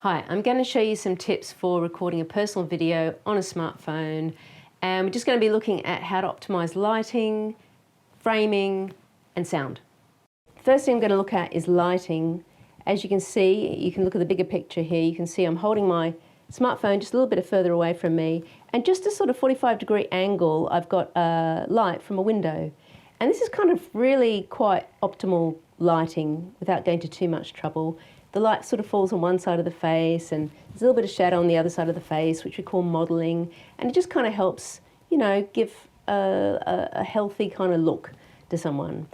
Hi, I'm going to show you some tips for recording a personal video on a smartphone, and we're just going to be looking at how to optimize lighting, framing and sound. First thing I'm going to look at is lighting. As you can see, you can look at the bigger picture here, you can see I'm holding my smartphone just a little bit further away from me, and just a sort of 45-degree angle I've got a light from a window. And this is kind of really quite optimal lighting without going to too much trouble. The light sort of falls on one side of the face and there's a little bit of shadow on the other side of the face, which we call modelling, and it just kind of helps, you know, give a healthy kind of look to someone.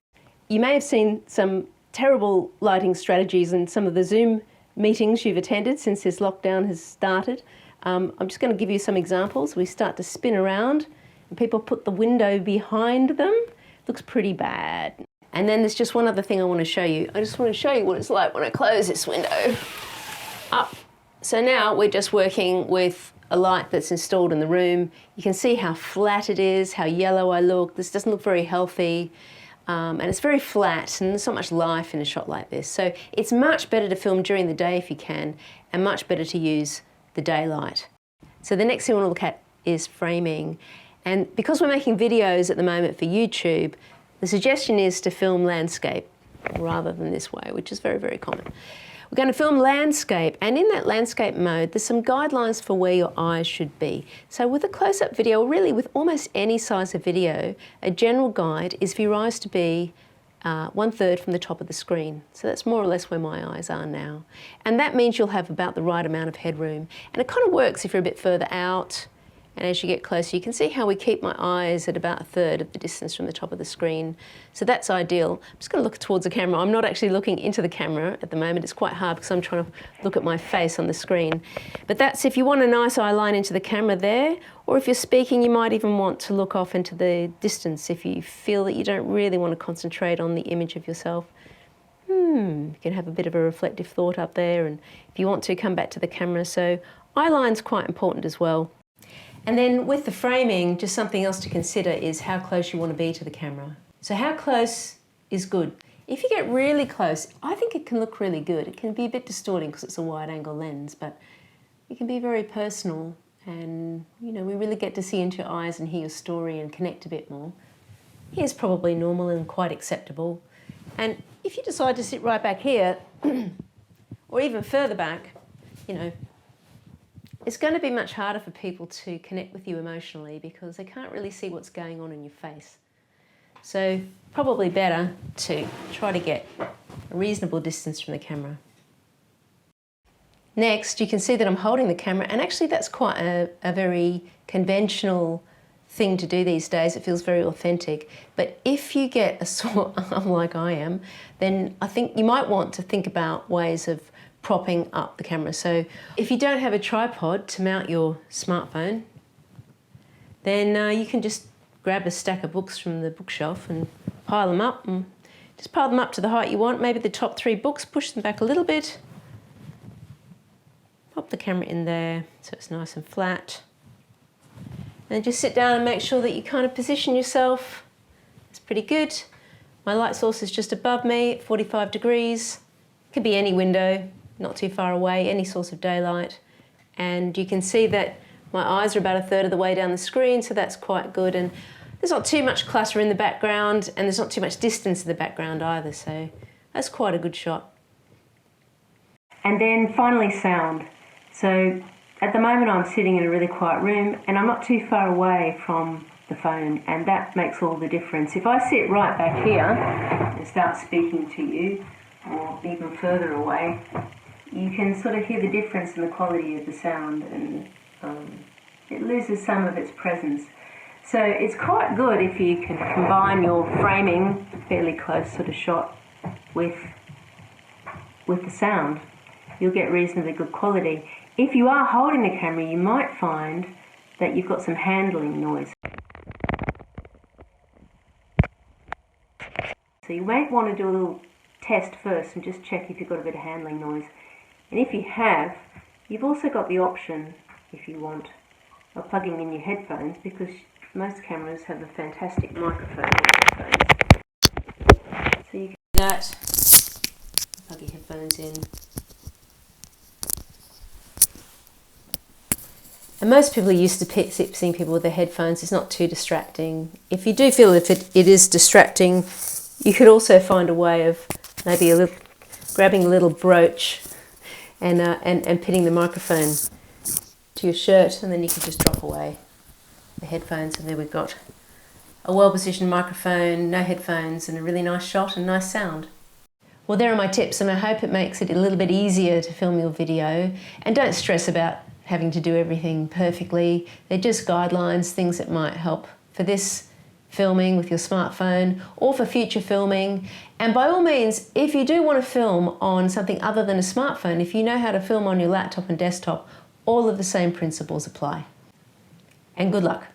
You may have seen some terrible lighting strategies in some of the Zoom meetings you've attended since this lockdown has started. I'm just going to give you some examples. We start to spin around and people put the window behind them. Looks pretty bad. And then there's just one other thing I want to show you. I just want to show you what it's like when I close this window up. So now we're just working with a light that's installed in the room. You can see how flat it is, how yellow I look. This doesn't look very healthy. And it's very flat and there's not much life in a shot like this. So it's much better to film during the day if you can, and much better to use the daylight. So the next thing I want to look at is framing. And because we're making videos at the moment for YouTube, the suggestion is to film landscape rather than this way, which is very, very common. We're going to film landscape, and in that landscape mode, there's some guidelines for where your eyes should be. So with a close-up video, really with almost any size of video, a general guide is for your eyes to be 1/3 from the top of the screen. So that's more or less where my eyes are now. And that means you'll have about the right amount of headroom. And it kind of works if you're a bit further out. And as you get closer, you can see how we keep my eyes at about 1/3 of the distance from the top of the screen. So that's ideal. I'm just going to look towards the camera. I'm not actually looking into the camera at the moment. It's quite hard because I'm trying to look at my face on the screen. But that's if you want a nice eye line into the camera there, or if you're speaking, you might even want to look off into the distance if you feel that you don't really want to concentrate on the image of yourself. You can have a bit of a reflective thought up there, and if you want to, come back to the camera. So eye line's quite important as well. And then with the framing, just something else to consider is how close you want to be to the camera. So how close is good? If you get really close, I think it can look really good. It can be a bit distorting because it's a wide angle lens, but it can be very personal, and you know, we really get to see into your eyes and hear your story and connect a bit more. Here's probably normal and quite acceptable. And if you decide to sit right back here, or even further back, you know, it's going to be much harder for people to connect with you emotionally because they can't really see what's going on in your face. So probably better to try to get a reasonable distance from the camera. Next, you can see that I'm holding the camera, and actually that's quite a very conventional thing to do these days. It feels very authentic. But if you get a sore arm like I am, then I think you might want to think about ways of propping up the camera. So if you don't have a tripod to mount your smartphone, then you can just grab a stack of books from the bookshelf and pile them up, and just pile them up to the height you want. Maybe the top 3 books, push them back a little bit, pop the camera in there so it's nice and flat, and just sit down and make sure that you kind of position yourself. It's pretty good. My light source is just above me at 45 degrees. Could be any window, not too far away, any source of daylight. And you can see that my eyes are about 1/3 of the way down the screen, so that's quite good. And there's not too much clutter in the background, and there's not too much distance in the background either, so that's quite a good shot. And then finally, sound. So at the moment I'm sitting in a really quiet room and I'm not too far away from the phone, and that makes all the difference. If I sit right back here and start speaking to you, or even further away, you can sort of hear the difference in the quality of the sound, and it loses some of its presence. So it's quite good if you can combine your framing, fairly close sort of shot, with the sound. You'll get reasonably good quality. If you are holding the camera, you might find that you've got some handling noise. So you may want to do a little test first and just check if you've got a bit of handling noise. And if you have, you've also got the option, if you want, of plugging in your headphones, because most cameras have a fantastic microphone in your headphones. So you can do that, plug your headphones in, And most people are used to seeing people with their headphones. It's not too distracting. If you do feel it is distracting, you could also find a way of maybe grabbing a little brooch and pinning the microphone to your shirt, and then you can just drop away the headphones, and there we've got a well-positioned microphone, no headphones, and a really nice shot and nice sound. Well, there are my tips, and I hope it makes it a little bit easier to film your video. And don't stress about having to do everything perfectly. They're just guidelines, things that might help for this filming with your smartphone or for future filming. And by all means, if you do want to film on something other than a smartphone, if you know how to film on your laptop and desktop, all of the same principles apply. And good luck.